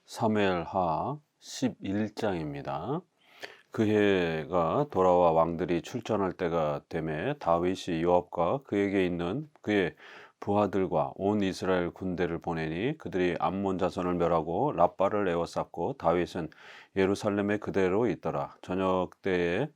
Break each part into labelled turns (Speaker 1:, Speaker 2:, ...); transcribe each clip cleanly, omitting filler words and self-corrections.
Speaker 1: 사무엘하 11장입니다. 그 해가 돌아와 왕들이 출전할 때가 되매 다윗이 요압과 그에게 있는 그의 부하들과 온 이스라엘 군대를 보내니 그들이 암몬 자손을 멸하고 랍바를 에워쌌고 다윗은 예루살렘에 그대로 있더라. 저녁 때에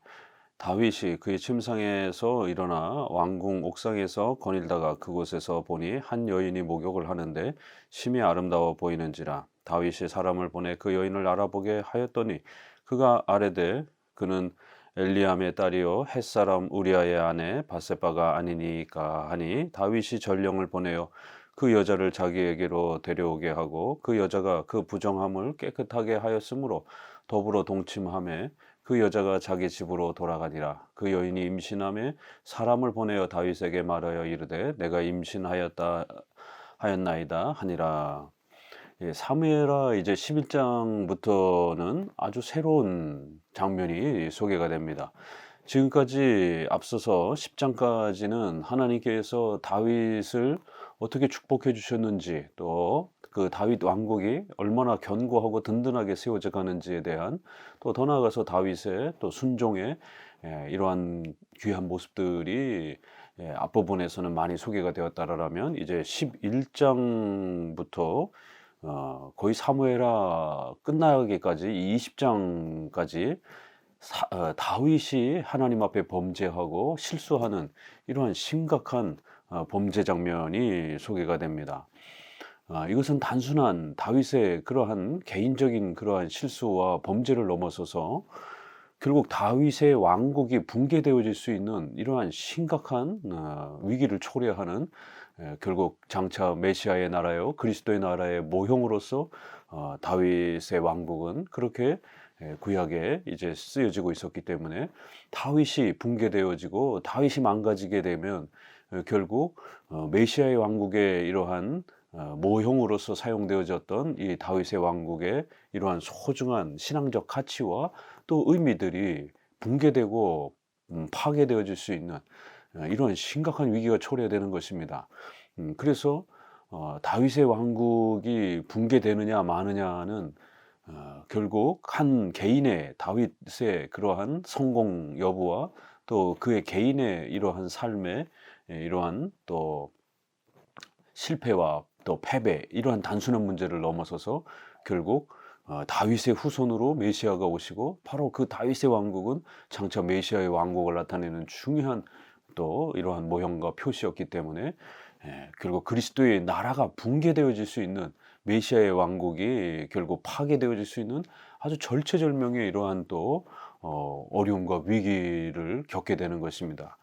Speaker 1: 다윗이 그의 침상에서 일어나 왕궁 옥상에서 거닐다가 그곳에서 보니 한 여인이 목욕을 하는데 심히 아름다워 보이는지라. 다윗이 사람을 보내 그 여인을 알아보게 하였더니 그가 아뢰되 그는 엘리암의 딸이요 햇사람 우리아의 아내 바세바가 아니니까 하니 다윗이 전령을 보내어 그 여자를 자기에게로 데려오게 하고 그 여자가 그 부정함을 깨끗하게 하였으므로 더불어 동침하매 그 여자가 자기 집으로 돌아가니라. 그 여인이 임신함에 사람을 보내어 다윗에게 말하여 이르되 내가 임신하였다 하였나이다 하니라. 예, 사무엘하 이제 11장부터는 아주 새로운 장면이 소개가 됩니다. 지금까지 앞서서 10장까지는 하나님께서 다윗을 어떻게 축복해 주셨는지, 또 그 다윗 왕국이 얼마나 견고하고 든든하게 세워져 가는지에 대한, 또 더 나아가서 다윗의 또 순종의 이러한 귀한 모습들이 앞부분에서는 많이 소개가 되었다라면, 이제 11장부터 거의 사무엘하 끝나기까지 이 20장까지 다윗이 하나님 앞에 범죄하고 실수하는 이러한 심각한 범죄 장면이 소개가 됩니다. 이것은 단순한 다윗의 그러한 개인적인 그러한 실수와 범죄를 넘어서서 결국 다윗의 왕국이 붕괴되어질 수 있는 이러한 심각한 위기를 초래하는, 결국 장차 메시아의 나라요 그리스도의 나라의 모형으로서 다윗의 왕국은 그렇게 구약에 이제 쓰여지고 있었기 때문에, 다윗이 붕괴되어지고 다윗이 망가지게 되면 결국 메시아의 왕국의 이러한 모형으로서 사용되어졌던 이 다윗의 왕국의 이러한 소중한 신앙적 가치와 또 의미들이 붕괴되고 파괴되어질 수 있는 이런 심각한 위기가 초래되는 것입니다. 그래서 다윗의 왕국이 붕괴되느냐 마느냐는 결국 한 개인의 다윗의 그러한 성공 여부와 또 그의 개인의 이러한 삶의 이러한 또 실패와 또 패배, 이러한 단순한 문제를 넘어서서 결국 다윗의 후손으로 메시아가 오시고, 바로 그 다윗의 왕국은 장차 메시아의 왕국을 나타내는 중요한 또 이러한 모형과 표시였기 때문에, 결국 그리스도의 나라가 붕괴되어질 수 있는, 메시아의 왕국이 결국 파괴되어질 수 있는 아주 절체절명의 이러한 또 어려움과 위기를 겪게 되는 것입니다.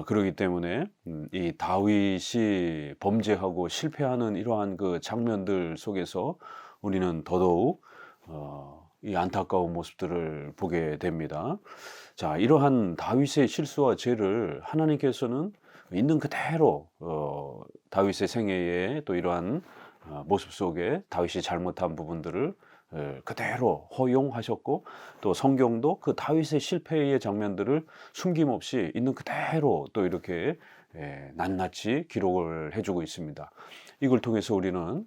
Speaker 1: 그러기 때문에 이 다윗이 범죄하고 실패하는 이러한 그 장면들 속에서 우리는 더더욱 이 안타까운 모습들을 보게 됩니다. 자, 이러한 다윗의 실수와 죄를 하나님께서는 있는 그대로 다윗의 생애에 또 이러한 모습 속에 다윗이 잘못한 부분들을 그대로 허용하셨고, 또 성경도 그 다윗의 실패의 장면들을 숨김없이 있는 그대로 또 이렇게 낱낱이 기록을 해주고 있습니다. 이걸 통해서 우리는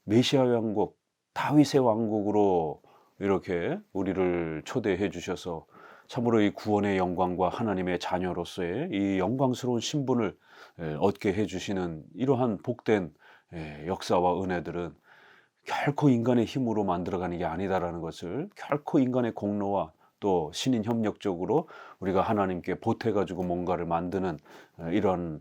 Speaker 1: 메시아 왕국, 다윗의 왕국으로 이렇게 우리를 초대해 주셔서 참으로 이 구원의 영광과 하나님의 자녀로서의 이 영광스러운 신분을 얻게 해 주시는 이러한 복된 역사와 은혜들은 결코 인간의 힘으로 만들어가는 게 아니다라는 것을, 결코 인간의 공로와 또 신인 협력적으로 우리가 하나님께 보태가지고 뭔가를 만드는 이런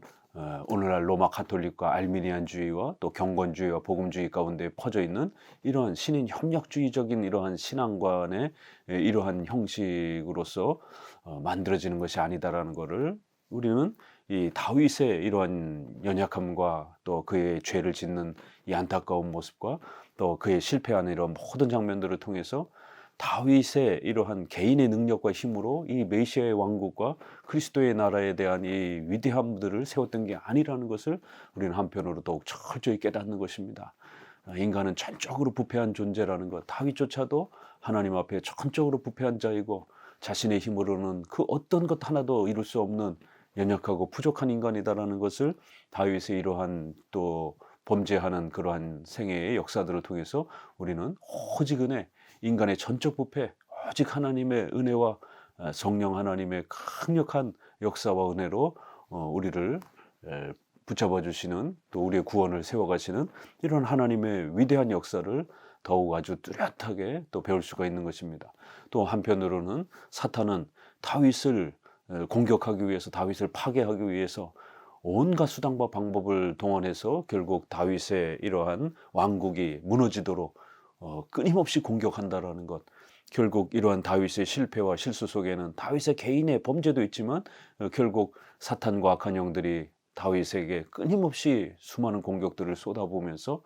Speaker 1: 오늘날 로마 가톨릭과 알미니안주의와 또 경건주의와 복음주의 가운데 퍼져 있는 이러한 신인 협력주의적인 이러한 신앙관의 이러한 형식으로서 만들어지는 것이 아니다라는 것을, 우리는 이 다윗의 이러한 연약함과 또 그의 죄를 짓는 이 안타까운 모습과 또 그의 실패하는 이런 모든 장면들을 통해서 다윗의 이러한 개인의 능력과 힘으로 이 메시아의 왕국과 그리스도의 나라에 대한 이 위대함들을 세웠던 게 아니라는 것을 우리는 한편으로 더욱 철저히 깨닫는 것입니다. 인간은 전적으로 부패한 존재라는 것, 다윗조차도 하나님 앞에 전적으로 부패한 자이고 자신의 힘으로는 그 어떤 것 하나도 이룰 수 없는 연약하고 부족한 인간이다라는 것을 다윗의 이러한 또 범죄하는 그러한 생애의 역사들을 통해서 우리는 오직 은혜, 인간의 전적 부패, 오직 하나님의 은혜와 성령 하나님의 강력한 역사와 은혜로 우리를 붙잡아 주시는, 또 우리의 구원을 세워가시는 이런 하나님의 위대한 역사를 더욱 아주 뚜렷하게 또 배울 수가 있는 것입니다. 또 한편으로는 사탄은 다윗을 공격하기 위해서, 다윗을 파괴하기 위해서 온갖 수단과 방법을 동원해서 결국 다윗의 이러한 왕국이 무너지도록 끊임없이 공격한다라는 것. 결국 이러한 다윗의 실패와 실수 속에는 다윗의 개인의 범죄도 있지만 결국 사탄과 악한 영들이 다윗에게 끊임없이 수많은 공격들을 쏟아부으면서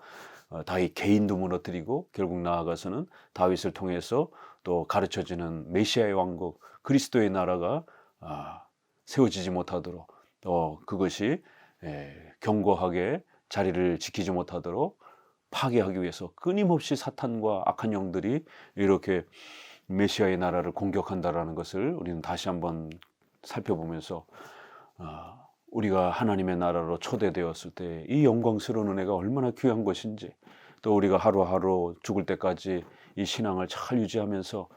Speaker 1: 다윗 개인도 무너뜨리고, 결국 나아가서는 다윗을 통해서 또 가르쳐지는 메시아의 왕국, 그리스도의 나라가 세워지지 못하도록, 또 그것이 견고하게 자리를 지키지 못하도록 파괴하기 위해서 끊임없이 사탄과 악한 영들이 이렇게 메시아의 나라를 공격한다라는 것을 우리는 다시 한번 살펴보면서 우리가 하나님의 나라로 초대되었을 때 이 영광스러운 은혜가 얼마나 귀한 것인지, 또 우리가 하루하루 죽을 때까지 이 신앙을 잘 유지하면서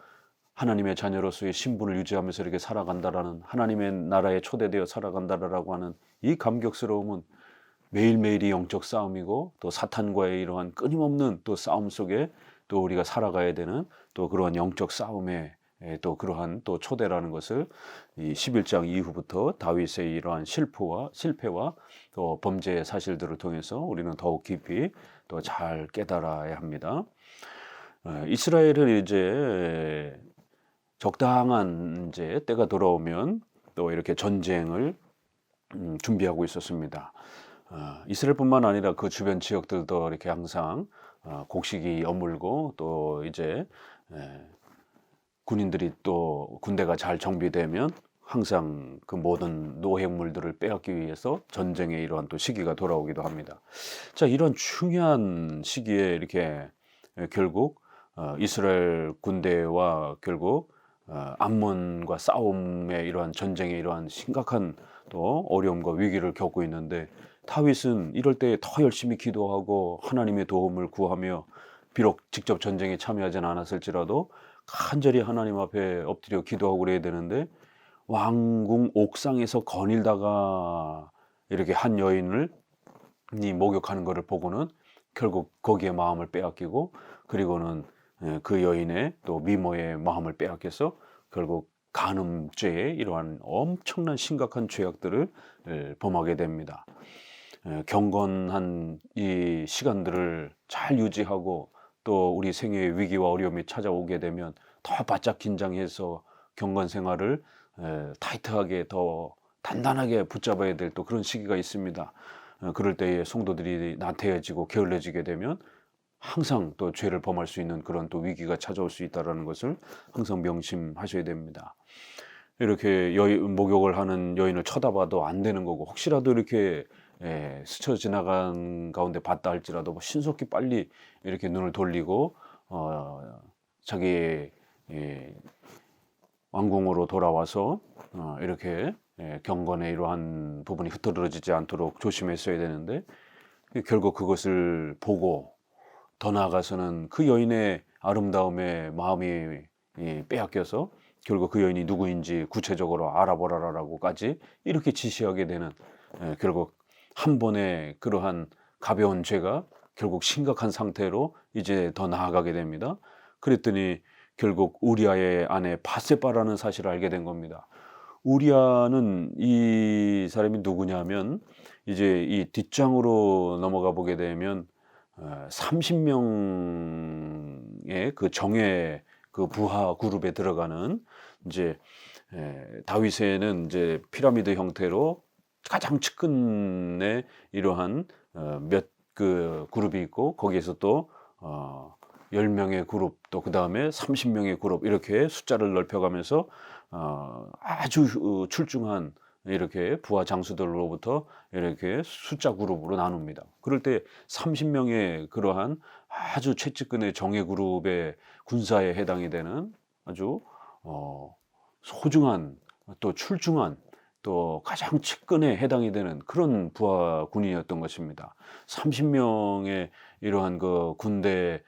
Speaker 1: 하나님의 자녀로서의 신분을 유지하면서 이렇게 살아간다라는, 하나님의 나라에 초대되어 살아간다라고 하는 이 감격스러움은 매일매일이 영적 싸움이고, 또 사탄과의 이러한 끊임없는 또 싸움 속에 또 우리가 살아가야 되는 또 그러한 영적 싸움에 또 그러한 또 초대라는 것을 이 11장 이후부터 다윗의 이러한 실패와 또 범죄의 사실들을 통해서 우리는 더욱 깊이 또 잘 깨달아야 합니다. 이스라엘은 이제 적당한 이제 때가 돌아오면 또 이렇게 전쟁을 준비하고 있었습니다. 이스라엘뿐만 아니라 그 주변 지역들도 이렇게 항상 곡식이 여물고, 또 이제 군인들이 또 군대가 잘 정비되면 항상 그 모든 노획물들을 빼앗기 위해서 전쟁의 이러한 또 시기가 돌아오기도 합니다. 자, 이런 중요한 시기에 이렇게 결국 이스라엘 군대와 결국 암몬과 싸움의 이러한 전쟁의 이러한 심각한 또 어려움과 위기를 겪고 있는데, 다윗은 이럴 때 더 열심히 기도하고 하나님의 도움을 구하며, 비록 직접 전쟁에 참여하진 않았을지라도 간절히 하나님 앞에 엎드려 기도하고 그래야 되는데, 왕궁 옥상에서 거닐다가 이렇게 한 여인을 목욕하는 것을 보고는 결국 거기에 마음을 빼앗기고, 그리고는 그 여인의 또 미모의 마음을 빼앗겨서 결국 간음죄의 이러한 엄청난 심각한 죄악들을 범하게 됩니다. 경건한 이 시간들을 잘 유지하고, 또 우리 생애의 위기와 어려움이 찾아오게 되면 더 바짝 긴장해서 경건 생활을 타이트하게 더 단단하게 붙잡아야 될 또 그런 시기가 있습니다. 그럴 때에 성도들이 나태해지고 게을러지게 되면 항상 또 죄를 범할 수 있는 그런 또 위기가 찾아올 수 있다는 것을 항상 명심하셔야 됩니다. 이렇게 목욕을 하는 여인을 쳐다봐도 안 되는 거고, 혹시라도 이렇게 스쳐 지나간 가운데 봤다 할지라도 신속히 빨리 이렇게 눈을 돌리고 자기 왕궁으로 돌아와서 이렇게 경건의 이러한 부분이 흐트러지지 않도록 조심했어야 되는데, 결국 그것을 보고 더 나아가서는 그 여인의 아름다움에 마음이 빼앗겨서 결국 그 여인이 누구인지 구체적으로 알아보라라고까지 이렇게 지시하게 되는, 결국 한 번의 그러한 가벼운 죄가 결국 심각한 상태로 이제 더 나아가게 됩니다. 그랬더니 결국 우리아의 아내 바세바라는 사실을 알게 된 겁니다. 우리아는 이 사람이 누구냐면, 이제 이 뒷장으로 넘어가 보게 되면 30명의 그 정예 그 부하 그룹에 들어가는, 이제 다윗에는 이제 피라미드 형태로 가장 측근에 이러한 몇 그 그룹이 있고, 거기에서 또 10명의 그룹, 또 그 다음에 30명의 그룹, 이렇게 숫자를 넓혀가면서 아주 출중한 이렇게 부하 장수들로부터 이렇게 숫자 그룹으로 나눕니다. 그럴 때 30명의 그러한 아주 최측근의 정예 그룹의 군사에 해당이 되는 아주 소중한 또 출중한 또 가장 측근에 해당이 되는 그런 부하 군인이었던 것입니다. 30명의 이러한 그 군대에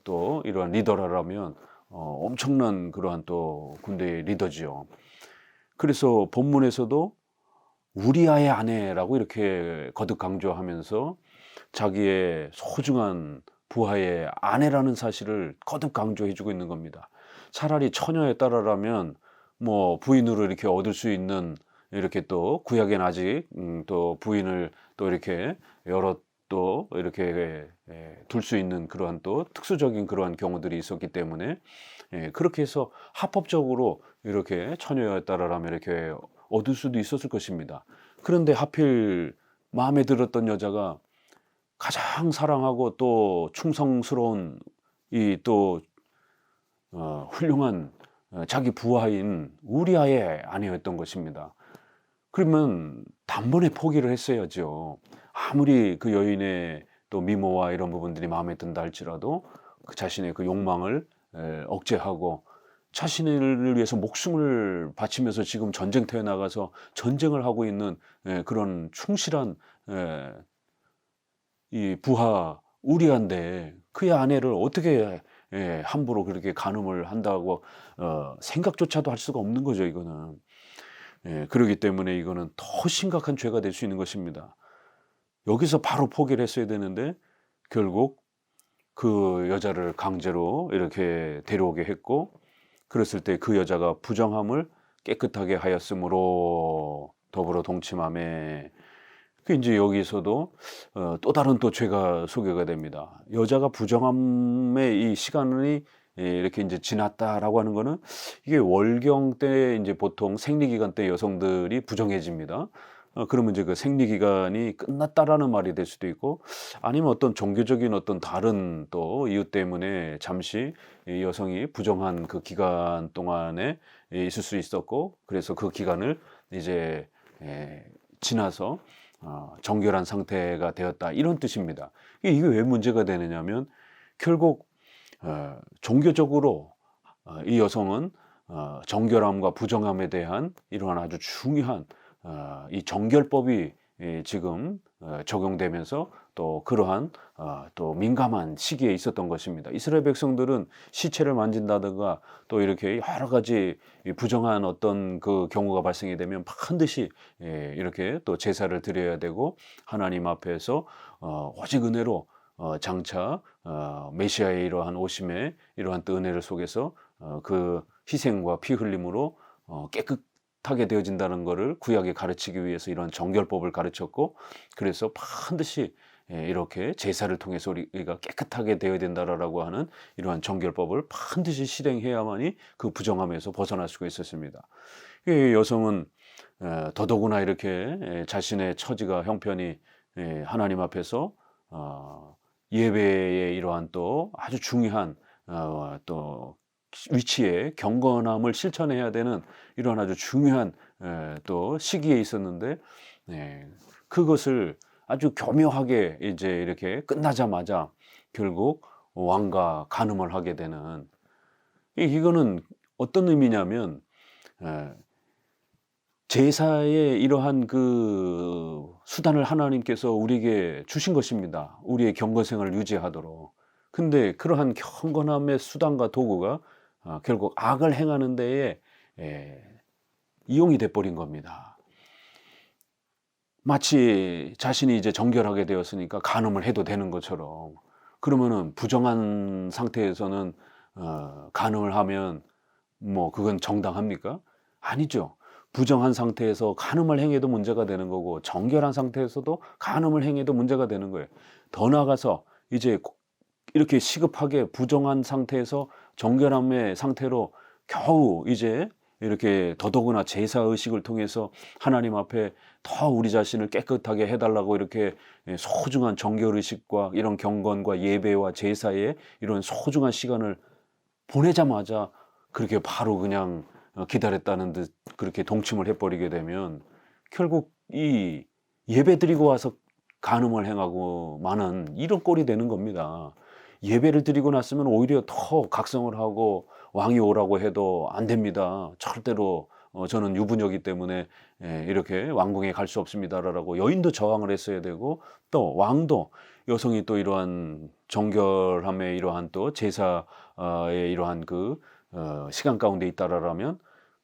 Speaker 1: 또 이러한 리더라면 엄청난 그러한 또 군대의 리더지요. 그래서 본문에서도 우리아의 아내라고 이렇게 거듭 강조하면서 자기의 소중한 부하의 아내라는 사실을 거듭 강조해 주고 있는 겁니다. 차라리 처녀의 딸이라면 뭐 부인으로 이렇게 얻을 수 있는, 이렇게 또 구약엔 아직 또 부인을 또 이렇게 여러 또 이렇게 둘 수 있는 그러한 또 특수적인 그러한 경우들이 있었기 때문에 그렇게 해서 합법적으로 이렇게 처녀의 딸이라면 이렇게 얻을 수도 있었을 것입니다. 그런데 하필 마음에 들었던 여자가 가장 사랑하고 또 충성스러운 이 또 훌륭한 자기 부하인 우리아의 아내였던 것입니다. 그러면 단번에 포기를 했어야죠. 아무리 그 여인의 또 미모와 이런 부분들이 마음에 든다 할지라도 그 자신의 그 욕망을 억제하고 자신을 위해서 목숨을 바치면서 지금 전쟁터에 나가서 전쟁을 하고 있는 그런 충실한 이 부하 우리아인데 그의 아내를 어떻게 함부로 그렇게 간음을 한다고 생각조차도 할 수가 없는 거죠, 이거는. 그렇기 때문에 이거는 더 심각한 죄가 될 수 있는 것입니다. 여기서 바로 포기를 했어야 되는데 결국 그 여자를 강제로 이렇게 데려오게 했고, 그랬을 때 그 여자가 부정함을 깨끗하게 하였으므로 더불어 동침하매. 그 이제 여기서도 또 다른 또 죄가 소개가 됩니다. 여자가 부정함의 이 시간이 이렇게 이제 지났다라고 하는 거는, 이게 월경 때 이제 보통 생리기간 때 여성들이 부정해집니다. 그러면 이제 그 생리기간이 끝났다라는 말이 될 수도 있고, 아니면 어떤 종교적인 어떤 다른 또 이유 때문에 잠시 이 여성이 부정한 그 기간 동안에 있을 수 있었고, 그래서 그 기간을 이제 지나서 정결한 상태가 되었다, 이런 뜻입니다. 이게 왜 문제가 되느냐면 결국 종교적으로 이 여성은 정결함과 부정함에 대한 이러한 아주 중요한 이 정결법이 지금 적용되면서 또 그러한 또 민감한 시기에 있었던 것입니다. 이스라엘 백성들은 시체를 만진다든가 또 이렇게 여러 가지 부정한 어떤 그 경우가 발생이 되면 반드시 이렇게 또 제사를 드려야 되고, 하나님 앞에서 오직 은혜로 장차 메시아의 이러한 오심에 이러한 또 은혜를 속에서 그 희생과 피 흘림으로 깨끗하게 되어진다는 것을 구약에 가르치기 위해서 이런 정결법을 가르쳤고, 그래서 반드시 이렇게 제사를 통해서 우리가 깨끗하게 되어야 된다라고 하는 이러한 정결법을 반드시 실행해야만이 그 부정함에서 벗어날 수가 있었습니다. 여성은 더더구나 이렇게 자신의 처지가 형편이 하나님 앞에서 예배의 이러한 또 아주 중요한 또 위치에 경건함을 실천해야 되는 이런 아주 중요한 또 시기에 있었는데, 그것을 아주 교묘하게 이제 이렇게 끝나자마자 결국 왕과 간음을 하게 되는, 이거는 어떤 의미냐면 제사의 이러한 그 수단을 하나님께서 우리에게 주신 것입니다. 우리의 경건생활을 유지하도록. 근데 그러한 경건함의 수단과 도구가 결국 악을 행하는 데에 이용이 돼 버린 겁니다. 마치 자신이 이제 정결하게 되었으니까 간음을 해도 되는 것처럼. 그러면은 부정한 상태에서는 간음을 하면 뭐 그건 정당합니까? 아니죠. 부정한 상태에서 간음을 행해도 문제가 되는 거고, 정결한 상태에서도 간음을 행해도 문제가 되는 거예요. 더 나아가서 이제 이렇게 시급하게 부정한 상태에서 정결함의 상태로 겨우 이제 이렇게 더더구나 제사 의식을 통해서 하나님 앞에 더 우리 자신을 깨끗하게 해달라고 이렇게 소중한 정결 의식과 이런 경건과 예배와 제사에 이런 소중한 시간을 보내자마자 그렇게 바로 그냥 기다렸다는 듯 그렇게 동침을 해버리게 되면 결국 이 예배 드리고 와서 간음을 행하고 마는 이런 꼴이 되는 겁니다. 예배를 드리고 났으면 오히려 더 각성을 하고 왕이 오라고 해도 안 됩니다. 절대로 저는 유부녀이기 때문에 이렇게 왕궁에 갈 수 없습니다라고 여인도 저항을 했어야 되고, 또 왕도 여성이 또 이러한 정결함의 이러한 또 제사의 이러한 그 시간 가운데 있다라면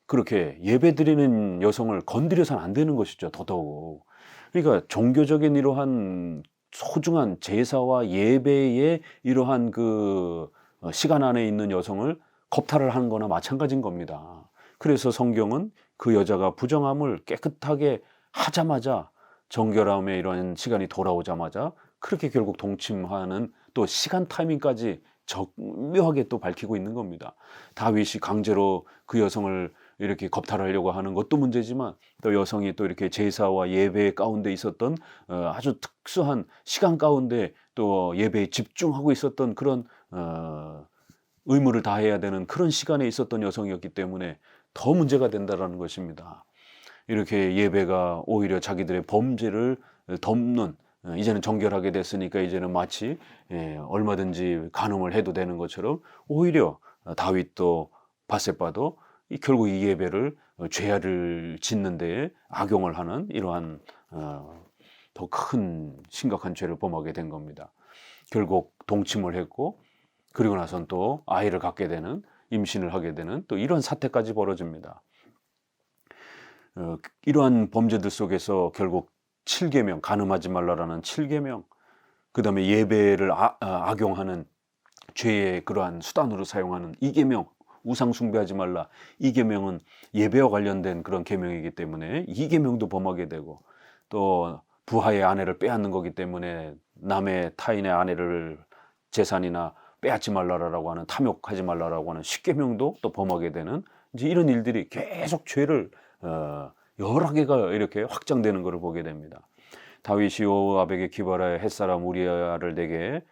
Speaker 1: 그렇게 예배드리는 여성을 건드려서는 안 되는 것이죠, 더더욱. 그러니까 종교적인 이러한 소중한 제사와 예배의 이러한 그 시간 안에 있는 여성을 겁탈을 하는 거나 마찬가지인 겁니다. 그래서 성경은 그 여자가 부정함을 깨끗하게 하자마자, 정결함의 이런 시간이 돌아오자마자 그렇게 결국 동침하는 또 시간 타이밍까지 절묘하게 또 밝히고 있는 겁니다. 다윗이 강제로 그 여성을 이렇게 겁탈하려고 하는 것도 문제지만, 또 여성이 또 이렇게 제사와 예배 가운데 있었던 아주 특수한 시간 가운데 또 예배에 집중하고 있었던 그런 의무를 다해야 되는 그런 시간에 있었던 여성이었기 때문에 더 문제가 된다라는 것입니다. 이렇게 예배가 오히려 자기들의 범죄를 덮는, 이제는 정결하게 됐으니까 이제는 마치 얼마든지 간음을 해도 되는 것처럼 오히려 다윗도 밧세바도 결국 이 예배를 죄를 짓는 데에 악용을 하는 이러한 더 큰 심각한 죄를 범하게 된 겁니다. 결국 동침을 했고, 그리고 나선 또 아이를 갖게 되는, 임신을 하게 되는 또 이런 사태까지 벌어집니다. 이러한 범죄들 속에서 결국 7계명, 간음하지 말라라는 7계명, 그 다음에 예배를 악용하는 죄의 그러한 수단으로 사용하는 2계명, 우상 숭배하지 말라, 2계명은 예배와 관련된 그런 계명이기 때문에 2계명도 범하게 되고, 또 부하의 아내를 빼앗는 거기 때문에 남의 타인의 아내를 재산이나 빼앗지 말라라고 하는, 탐욕하지 말라라고 하는 10계명도 또 범하게 되는, 이제 이런 일들이 계속 죄를 여러 개가 이렇게 확장되는 것을 보게 됩니다. 다윗이 요압에게 기발하여 햇사람 우리아를 내게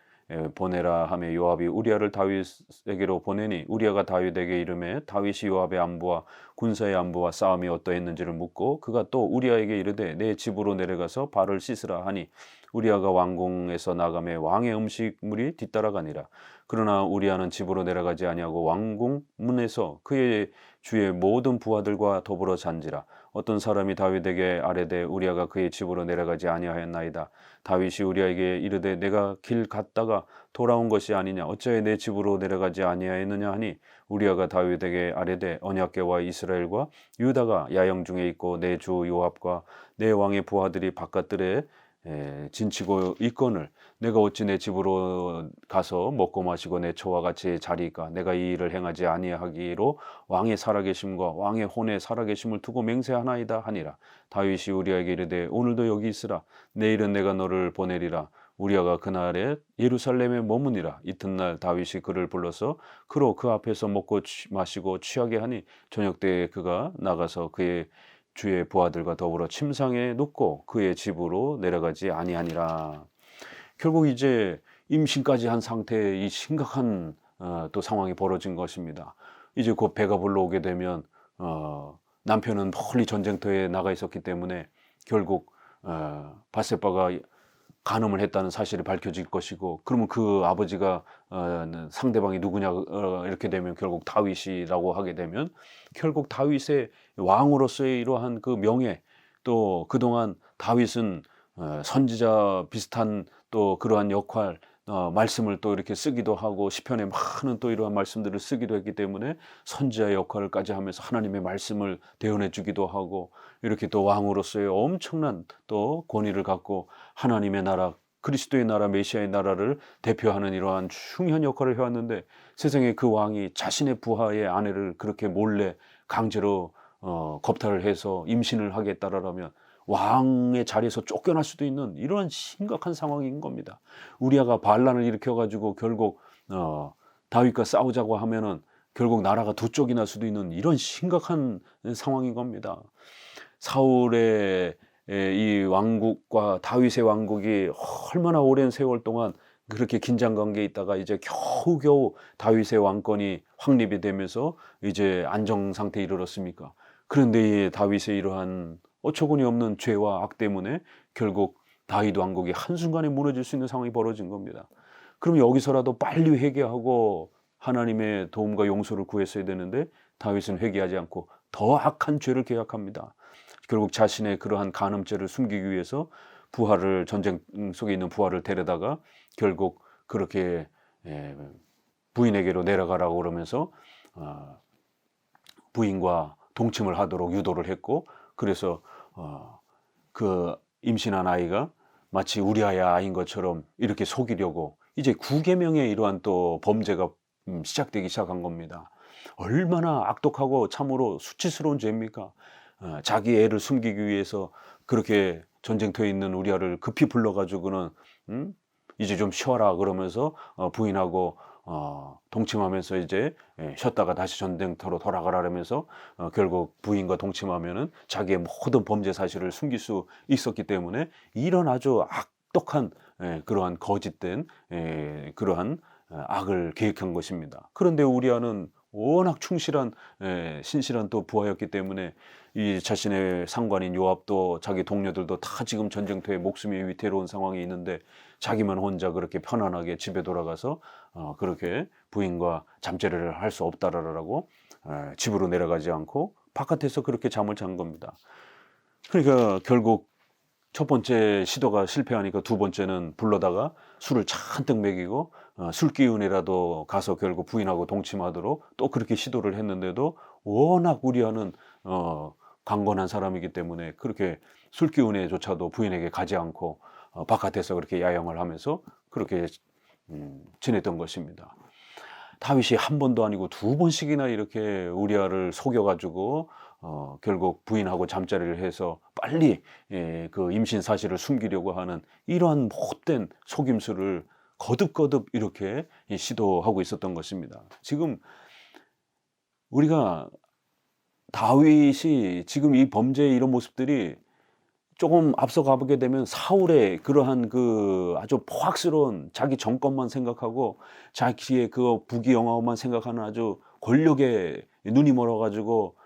Speaker 1: 보내라 하며 요압이 우리아를 다윗에게로 보내니, 우리아가 다윗에게 이르매 다윗이 요압의 안부와 군사의 안부와 싸움이 어떠했는지를 묻고, 그가 또 우리아에게 이르되 내 집으로 내려가서 발을 씻으라 하니, 우리아가 왕궁에서 나가매 왕의 음식물이 뒤따라가니라. 그러나 우리아는 집으로 내려가지 아니하고 왕궁 문에서 그의 주의 모든 부하들과 더불어 잔지라. 어떤 사람이 다윗에게 아뢰되 우리아가 그의 집으로 내려가지 아니하였나이다. 다윗이 우리아에게 이르되 내가 길 갔다가 돌아온 것이 아니냐, 어찌하여 내 집으로 내려가지 아니하였느냐 하니, 우리아가 다윗에게 아뢰되 언약궤와 이스라엘과 유다가 야영 중에 있고 내 주 요압과 내 왕의 부하들이 바깥들에 진치고 있거늘 내가 어찌 내 집으로 가서 먹고 마시고 내 처와 같이 자리까. 내가 이 일을 행하지 아니하기로 왕의 살아계심과 왕의 혼의 살아계심을 두고 맹세하나이다 하니라. 다윗이 우리아에게 이르되 오늘도 여기 있으라. 내일은 내가 너를 보내리라. 우리아가 그날에 예루살렘에 머무니라. 이튿날 다윗이 그를 불러서 그로 그 앞에서 먹고 마시고 취하게 하니, 저녁 때에 그가 나가서 그의 주의 부하들과 더불어 침상에 눕고 그의 집으로 내려가지 아니하니라. 결국 이제 임신까지 한 상태의 이 심각한 또 상황이 벌어진 것입니다. 이제 곧 배가 불러오게 되면 남편은 멀리 전쟁터에 나가 있었기 때문에 결국 밧세바가 간음을 했다는 사실이 밝혀질 것이고, 그러면 그 아버지가 상대방이 누구냐 이렇게 되면 결국 다윗이라고 하게 되면, 결국 다윗의 왕으로서의 이러한 그 명예, 또 그동안 다윗은 선지자 비슷한 또 그러한 역할, 말씀을 또 이렇게 쓰기도 하고 시편에 많은 또 이러한 말씀들을 쓰기도 했기 때문에 선지자의 역할까지 하면서 하나님의 말씀을 대언해 주기도 하고, 이렇게 또 왕으로서의 엄청난 또 권위를 갖고 하나님의 나라, 그리스도의 나라, 메시아의 나라를 대표하는 이러한 중요한 역할을 해왔는데, 세상에 그 왕이 자신의 부하의 아내를 그렇게 몰래 강제로 겁탈을 해서 임신을 하겠다라면 왕의 자리에서 쫓겨날 수도 있는 이런 심각한 상황인 겁니다. 우리아가 반란을 일으켜가지고 결국 다윗과 싸우자고 하면은 결국 나라가 두 쪽이 날 수도 있는 이런 심각한 상황인 겁니다. 사울의 이 왕국과 다윗의 왕국이 얼마나 오랜 세월 동안 그렇게 긴장 관계에 있다가 이제 겨우겨우 다윗의 왕권이 확립이 되면서 이제 안정 상태에 이르렀습니까? 그런데 이 다윗의 이러한 어처구니 없는 죄와 악 때문에 결국 다윗 왕국이 한순간에 무너질 수 있는 상황이 벌어진 겁니다. 그럼 여기서라도 빨리 회개하고 하나님의 도움과 용서를 구했어야 되는데, 다윗은 회개하지 않고 더 악한 죄를 계약합니다. 결국 자신의 그러한 간음죄를 숨기기 위해서 부하를 전쟁 속에 있는 부하를 데려다가 결국 그렇게 부인에게로 내려가라고 그러면서 부인과 동침을 하도록 유도를 했고, 그래서 그 임신한 아이가 마치 우리아의 아이인 것처럼 이렇게 속이려고 이제 구계명의 이러한 또 범죄가 시작되기 시작한 겁니다. 얼마나 악독하고 참으로 수치스러운 죄입니까? 자기 애를 숨기기 위해서 그렇게 전쟁터에 있는 우리아를 급히 불러가지고는 이제 좀 쉬어라 그러면서 부인하고 동침하면서 이제 쉬었다가 다시 전쟁터로 돌아가라면서 결국 부인과 동침하면은 자기의 모든 범죄 사실을 숨길 수 있었기 때문에 이런 아주 악독한 그러한 거짓된 그러한 악을 계획한 것입니다. 그런데 우리아는 워낙 충실한 신실한 또 부하였기 때문에 이 자신의 상관인 요압도 자기 동료들도 다 지금 전쟁터에 목숨이 위태로운 상황이 있는데 자기만 혼자 그렇게 편안하게 집에 돌아가서 그렇게 부인과 잠자리를 할 수 없다라고 집으로 내려가지 않고 바깥에서 그렇게 잠을 잔 겁니다. 그러니까 결국 첫 번째 시도가 실패하니까 두 번째는 불러다가 술을 잔뜩 먹이고 술 기운이라도 가서 결국 부인하고 동침하도록 또 그렇게 시도를 했는데도 워낙 우리아는 강건한 사람이기 때문에 그렇게 술 기운에조차도 부인에게 가지 않고 바깥에서 그렇게 야영을 하면서 그렇게 지냈던 것입니다. 다윗이 한 번도 아니고 두 번씩이나 이렇게 우리아를 속여가지고 결국 부인하고 잠자리를 해서 빨리 그 임신 사실을 숨기려고 하는 이러한 못된 속임수를 거듭거듭 이렇게 시도하고 있었던 것입니다. 지금 우리가 다윗이 지금 이 범죄의 이런 모습들이 조금 앞서 가보게 되면 사울의 그러한 그 아주 포악스러운 자기 정권만 생각하고 자기의 그 부귀영화만 생각하는 아주 권력에 눈이 멀어가지고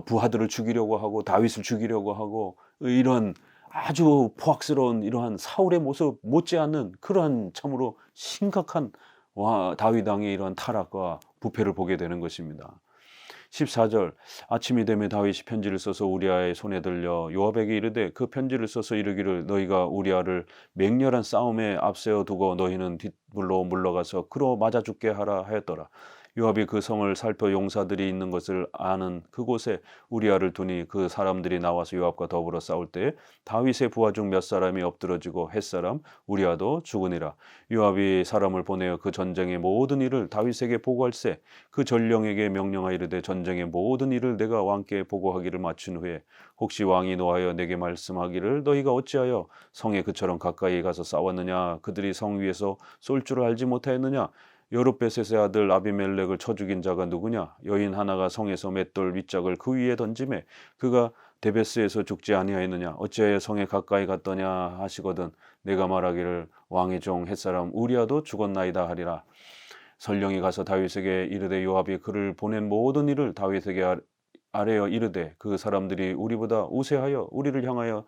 Speaker 1: 부하들을 죽이려고 하고 다윗을 죽이려고 하고 이런 아주 포악스러운 이러한 사울의 모습 못지않는 그러한 참으로 심각한 다윗 왕의 이러한 타락과 부패를 보게 되는 것입니다. 14절 아침이 되면 다윗이 편지를 써서 우리아의 손에 들려 요압에게 이르되 그 편지를 써서 이르기를 너희가 우리아를 맹렬한 싸움에 앞세워 두고 너희는 뒷불로 물러가서 그로 맞아 죽게 하라 하였더라. 요압이 그 성을 살펴 용사들이 있는 것을 아는 그곳에 우리아를 두니 그 사람들이 나와서 요압과 더불어 싸울 때에 다윗의 부하 중 몇 사람이 엎드러지고 햇사람 우리아도 죽으니라. 요압이 사람을 보내어 그 전쟁의 모든 일을 다윗에게 보고할세 그 전령에게 명령하이르되 전쟁의 모든 일을 내가 왕께 보고하기를 마친 후에 혹시 왕이 노하여 내게 말씀하기를 너희가 어찌하여 성에 그처럼 가까이 가서 싸웠느냐 그들이 성 위에서 쏠 줄을 알지 못하였느냐 여룻베셋의 아들 아비멜렉을 쳐 죽인 자가 누구냐 여인 하나가 성에서 맷돌 윗짝을 그 위에 던지매 그가 데베스에서 죽지 아니하였느냐 어찌하여 성에 가까이 갔더냐 하시거든 내가 말하기를 왕의 종 햇사람 우리아도 죽었나이다 하리라. 설령이 가서 다윗에게 이르되 요압이 그를 보낸 모든 일을 다윗에게 아뢰어 이르되 그 사람들이 우리보다 우세하여 우리를 향하여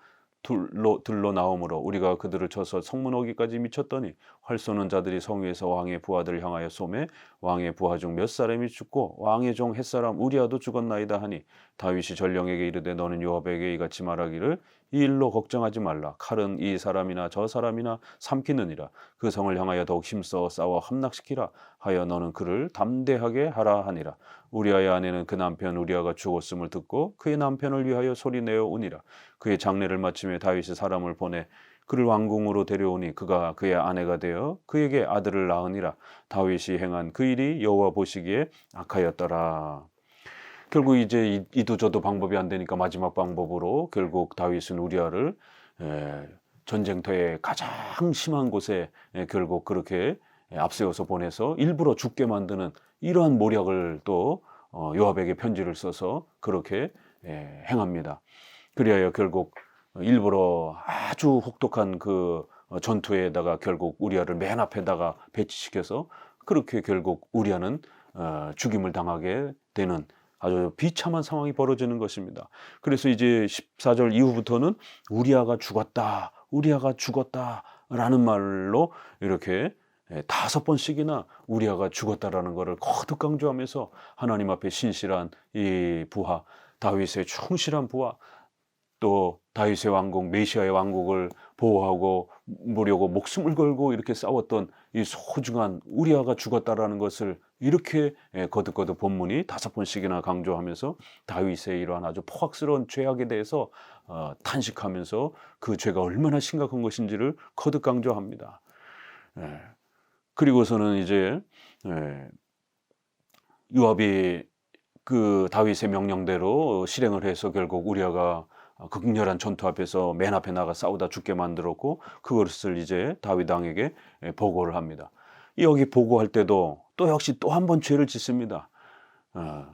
Speaker 1: 들러 나오므로 우리가 그들을 쳐서 성문 오기까지 미쳤더니 활 쏘는 자들이 성 위에서 왕의 부하들을 향하여 쏘매 왕의 부하 중 몇 사람이 죽고 왕의 종 햇사람 우리아도 죽었나이다 하니 다윗이 전령에게 이르되 너는 요압에게 이같이 말하기를 이 일로 걱정하지 말라 칼은 이 사람이나 저 사람이나 삼키느니라 그 성을 향하여 더욱 힘써 싸워 함락시키라 하여 너는 그를 담대하게 하라 하니라. 우리아의 아내는 그 남편 우리아가 죽었음을 듣고 그의 남편을 위하여 소리내어 우니라. 그의 장례를 마침에 다윗이 사람을 보내 그를 왕궁으로 데려오니 그가 그의 아내가 되어 그에게 아들을 낳으니라. 다윗이 행한 그 일이 여호와 보시기에 악하였더라. 결국 이제 이도저도 방법이 안 되니까 마지막 방법으로 결국 다윗은 우리아를 전쟁터의 가장 심한 곳에 결국 그렇게 앞세워서 보내서 일부러 죽게 만드는 이러한 모략을 또 요압에게 편지를 써서 그렇게 행합니다. 그리하여 결국 일부러 아주 혹독한 그 전투에다가 결국 우리아를 맨 앞에다가 배치시켜서 그렇게 결국 우리아는 죽임을 당하게 되는 아주 비참한 상황이 벌어지는 것입니다. 그래서 이제 14절 이후부터는 우리아가 죽었다, 우리아가 죽었다라는 말로 이렇게 5번씩이나 우리아가 죽었다라는 것을 거듭 강조하면서 하나님 앞에 신실한 이 부하 다윗의 충실한 부하, 또 다윗의 왕국, 메시아의 왕국을 보호하고 보려고 목숨을 걸고 이렇게 싸웠던 이 소중한 우리아가 죽었다라는 것을 이렇게 거듭거듭 본문이 5번씩이나 강조하면서 다윗의 이러한 아주 포악스러운 죄악에 대해서 탄식하면서 그 죄가 얼마나 심각한 것인지를 거듭 강조합니다. 그리고서는 이제 요압이 그 다윗의 명령대로 실행을 해서 결국 우리아가 극렬한 전투 앞에서 맨 앞에 나가 싸우다 죽게 만들었고, 그것을 이제 다윗 왕에게 보고를 합니다. 여기 보고할 때도 또 역시 또 한 번 죄를 짓습니다.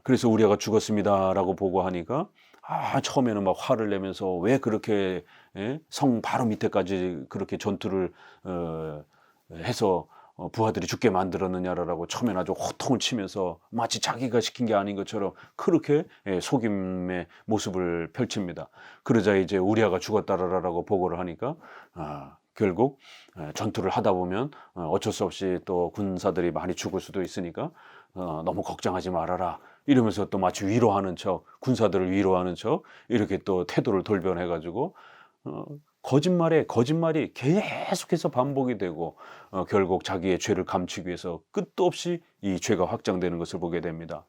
Speaker 1: 그래서 우리아가 죽었습니다라고 보고하니까 처음에는 막 화를 내면서 왜 그렇게 성 바로 밑에까지 그렇게 전투를 해서 부하들이 죽게 만들었느냐라고 처음엔 아주 호통을 치면서 마치 자기가 시킨 게 아닌 것처럼 그렇게 속임의 모습을 펼칩니다. 그러자 이제 우리아가 죽었다라고 보고를 하니까 결국 전투를 하다 보면 어쩔 수 없이 또 군사들이 많이 죽을 수도 있으니까 너무 걱정하지 말아라 이러면서 또 마치 위로하는 척, 군사들을 위로하는 척 이렇게 또 태도를 돌변해가지고 거짓말이 계속해서 반복이 되고 결국 자기의 죄를 감추기 위해서 끝도 없이 이 죄가 확장되는 것을 보게 됩니다.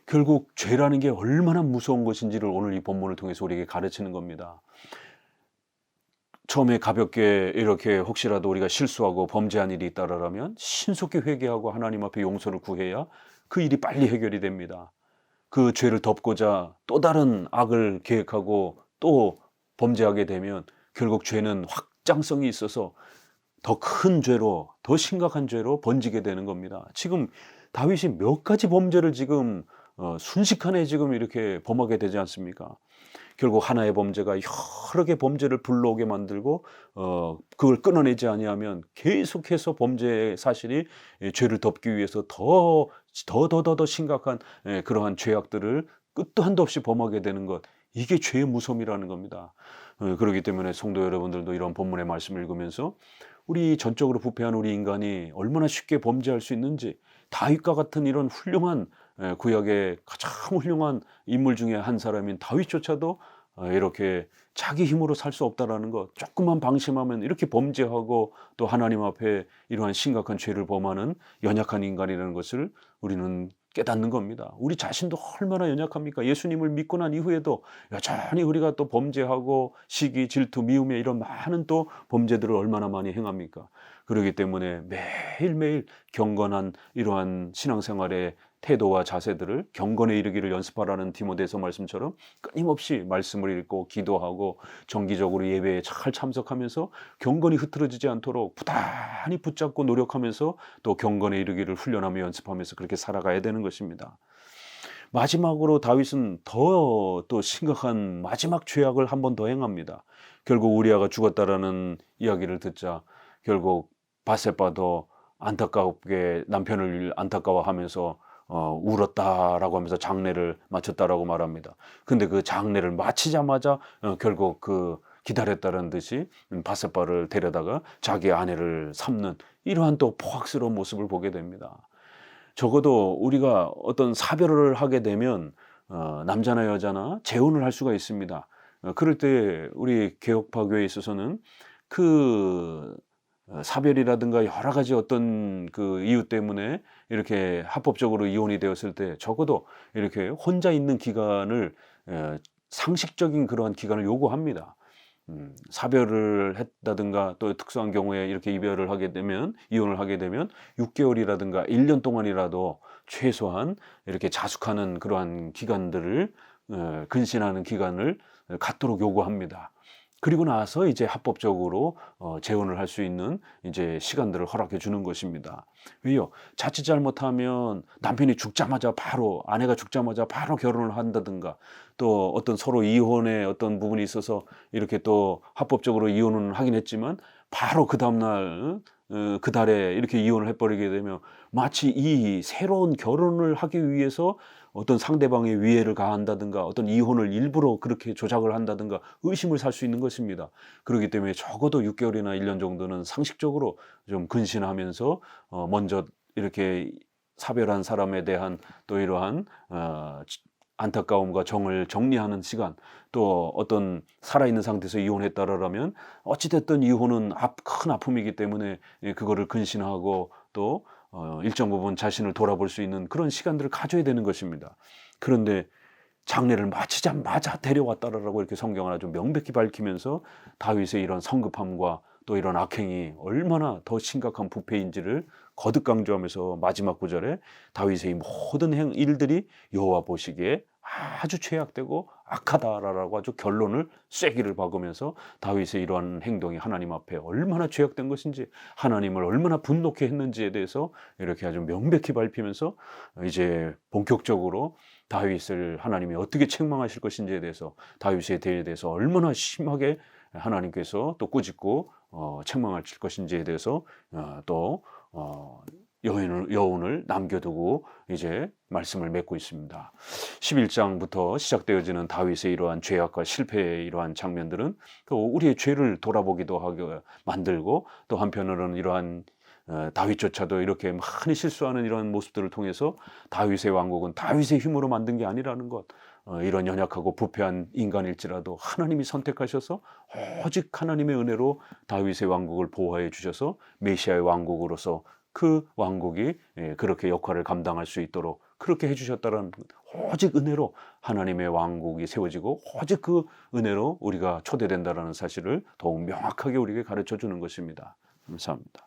Speaker 1: 결국 죄라는 게 얼마나 무서운 것인지를 오늘 이 본문을 통해서 우리에게 가르치는 겁니다. 처음에 가볍게 이렇게 혹시라도 우리가 실수하고 범죄한 일이 있다라면 신속히 회개하고 하나님 앞에 용서를 구해야 그 일이 빨리 해결이 됩니다. 그 죄를 덮고자 또 다른 악을 계획하고 또 범죄하게 되면 결국 죄는 확장성이 있어서 더 큰 죄로, 더 심각한 죄로 번지게 되는 겁니다. 지금 다윗이 몇 가지 범죄를 지금 순식간에 지금 이렇게 범하게 되지 않습니까? 결국 하나의 범죄가 여러 개 범죄를 불러오게 만들고 그걸 끊어내지 아니하면 계속해서 범죄의 사실이 죄를 덮기 위해서 더 심각한 그러한 죄악들을 끝도 한도 없이 범하게 되는 것, 이게 죄의 무서움이라는 겁니다. 그렇기 때문에 성도 여러분들도 이런 본문의 말씀을 읽으면서 우리 전적으로 부패한 우리 인간이 얼마나 쉽게 범죄할 수 있는지, 다윗과 같은 이런 훌륭한 구약의 가장 훌륭한 인물 중에 한 사람인 다윗조차도 이렇게 자기 힘으로 살 수 없다라는 것, 조금만 방심하면 이렇게 범죄하고 또 하나님 앞에 이러한 심각한 죄를 범하는 연약한 인간이라는 것을 우리는 깨닫는 겁니다. 우리 자신도 얼마나 연약합니까? 예수님을 믿고 난 이후에도 여전히 우리가 또 범죄하고 시기, 질투, 미움에 이런 많은 또 범죄들을 얼마나 많이 행합니까? 그렇기 때문에 매일매일 경건한 이러한 신앙생활의 태도와 자세들을 경건에 이르기를 연습하라는 디모데서 말씀처럼 끊임없이 말씀을 읽고 기도하고 정기적으로 예배에 잘 참석하면서 경건이 흐트러지지 않도록 부단히 붙잡고 노력하면서 또 경건에 이르기를 훈련하며 연습하면서 그렇게 살아가야 되는 것입니다. 마지막으로 다윗은 더 또 심각한 마지막 죄악을 한 번 더 행합니다. 결국 우리아가 죽었다라는 이야기를 듣자 결국 밧세바도 안타깝게 남편을 안타까워하면서 울었다라고 하면서 장례를 마쳤다라고 말합니다. 근데 그 장례를 마치자마자 결국 그 기다렸다는 듯이 밧세바를 데려다가 자기 아내를 삼는 이러한 또 포악스러운 모습을 보게 됩니다. 적어도 우리가 어떤 사별을 하게 되면 남자나 여자나 재혼을 할 수가 있습니다. 그럴 때 우리 개혁파교에 있어서는 그 사별이라든가 여러 가지 어떤 그 이유 때문에 이렇게 합법적으로 이혼이 되었을 때 적어도 이렇게 혼자 있는 기간을 상식적인 그러한 기간을 요구합니다. 사별을 했다든가 또 특수한 경우에 이렇게 이별을 하게 되면, 이혼을 하게 되면 6개월이라든가 1년 동안이라도 최소한 이렇게 자숙하는 그러한 기간들을 근신하는 기간을 갖도록 요구합니다. 그리고 나서 이제 합법적으로 재혼을 할 수 있는 이제 시간들을 허락해 주는 것입니다. 왜요? 자칫 잘못하면 남편이 죽자마자 바로, 아내가 죽자마자 바로 결혼을 한다든가 또 어떤 서로 이혼의 어떤 부분이 있어서 이렇게 또 합법적으로 이혼은 하긴 했지만 바로 그 다음날 그 달에 이렇게 이혼을 해버리게 되면 마치 이 새로운 결혼을 하기 위해서 어떤 상대방의 위해를 가한다든가 어떤 이혼을 일부러 그렇게 조작을 한다든가 의심을 살 수 있는 것입니다. 그렇기 때문에 적어도 6개월이나 1년 정도는 상식적으로 좀 근신하면서 먼저 이렇게 사별한 사람에 대한 또 이러한 안타까움과 정을 정리하는 시간, 또 어떤 살아있는 상태에서 이혼했다라면 어찌 됐든 이혼은 큰 아픔이기 때문에 그거를 근신하고 또 일정 부분 자신을 돌아볼 수 있는 그런 시간들을 가져야 되는 것입니다. 그런데 장례를 마치자마자 데려왔다라고 이렇게 성경을 아주 명백히 밝히면서 다윗의 이런 성급함과 또 이런 악행이 얼마나 더 심각한 부패인지를 거듭 강조하면서 마지막 구절에 다윗의 이 모든 일들이 여호와 보시기에 아주 죄악되고 악하다라고 아주 결론을 쐐기를 박으면서 다윗의 이러한 행동이 하나님 앞에 얼마나 죄악된 것인지, 하나님을 얼마나 분노케 했는지에 대해서 이렇게 아주 명백히 밝히면서 이제 본격적으로 다윗을 하나님이 어떻게 책망하실 것인지에 대해서, 다윗에 대해서 얼마나 심하게 하나님께서 또 꾸짖고 책망하실 것인지에 대해서 또 여운을 남겨두고 이제 말씀을 맺고 있습니다. 11장부터 시작되어지는 다윗의 이러한 죄악과 실패의 이러한 장면들은 또 우리의 죄를 돌아보기도 하게 만들고, 또 한편으로는 이러한 다윗조차도 이렇게 많이 실수하는 이런 모습들을 통해서 다윗의 왕국은 다윗의 힘으로 만든 게 아니라는 것, 이런 연약하고 부패한 인간일지라도 하나님이 선택하셔서 오직 하나님의 은혜로 다윗의 왕국을 보호해 주셔서 메시아의 왕국으로서 그 왕국이 그렇게 역할을 감당할 수 있도록 그렇게 해주셨다는 오직 은혜로 하나님의 왕국이 세워지고 오직 그 은혜로 우리가 초대된다는 사실을 더욱 명확하게 우리에게 가르쳐 주는 것입니다. 감사합니다.